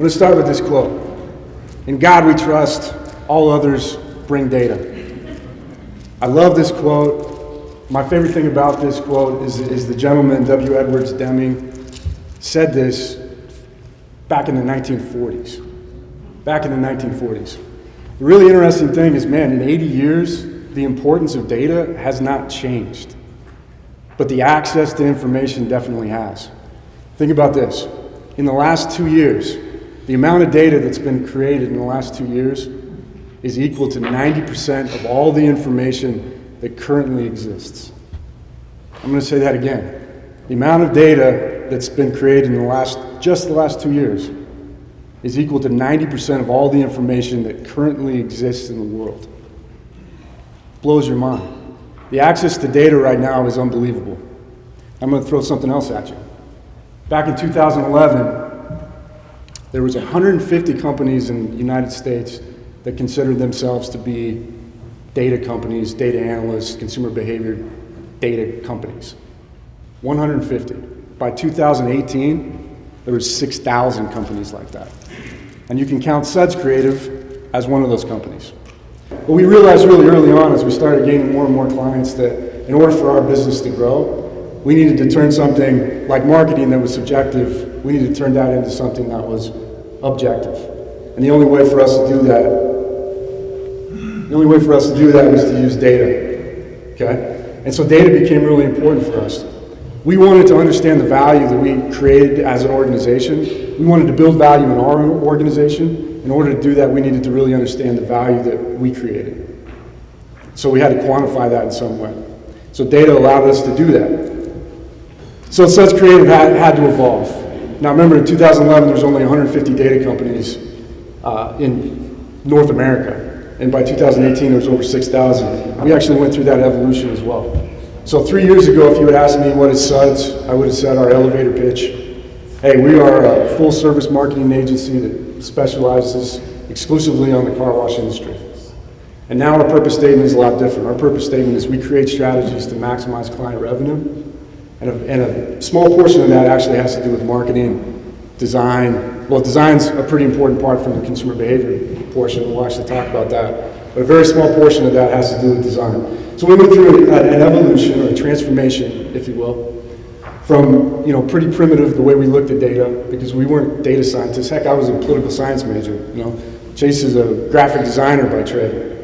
I'm going to start with this quote. In God we trust, all others bring data. I love this quote. My favorite thing about this quote is the gentleman, Edwards Deming, said this back in the 1940s. Back in the 1940s. The really interesting thing is, man, in 80 years, the importance of data has not changed. But the access to information definitely has. Think about this. In the last 2 years, the amount of data that's been created in the last 2 years is equal to 90% of all the information that currently exists. I'm going to say that again. The amount of data that's been created in the last 2 years is equal to 90% of all the information that currently exists in the world. Blows your mind. The access to data right now is unbelievable. I'm going to throw something else at you. Back in 2011, there was 150 companies in the United States that considered themselves to be data companies, data analysts, consumer behavior data companies. 150. By 2018, there was 6,000 companies like that. And you can count Suds Creative as one of those companies. But we realized really early on, as we started gaining more and more clients, that in order for our business to grow, we needed to turn something like marketing that was subjective, we needed to turn that into something that was objective. And the only way for us to do that, was to use data, okay? And so data became really important for us. We wanted to understand the value that we created as an organization. We wanted to build value in our organization. In order to do that, we needed to really understand the value that we created. So we had to quantify that in some way. So data allowed us to do that. So Suds Creative had to evolve. Now remember, in 2011, there was only 150 data companies in North America. And by 2018, there was over 6,000. We actually went through that evolution as well. So 3 years ago, if you had asked me what is Suds, I would have said our elevator pitch. Hey, we are a full service marketing agency that specializes exclusively on the car wash industry. And now our purpose statement is a lot different. Our purpose statement is we create strategies to maximize client revenue. And a small portion of that actually has to do with marketing, design. Well, design's a pretty important part from the consumer behavior portion. We'll actually talk about that. But a very small portion of that has to do with design. So we went through an evolution or a transformation, if you will, from pretty primitive the way we looked at data, because we weren't data scientists. Heck, I was a political science major. Chase is a graphic designer by trade.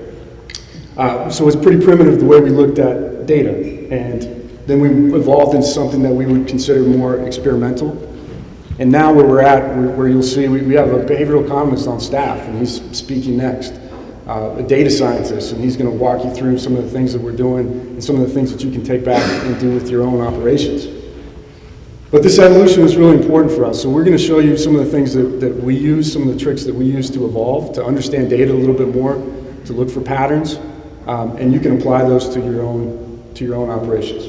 So it's pretty primitive the way we looked at data. And then we evolved into something that we would consider more experimental. And now where we're at, where you'll see, we have a behavioral economist on staff, and he's speaking next. A data scientist, and he's going to walk you through some of the things that we're doing and some of the things that you can take back and do with your own operations. But this evolution was really important for us, so we're going to show you some of the things that we use, some of the tricks that we use to evolve, to understand data a little bit more, to look for patterns, and you can apply those to your own operations.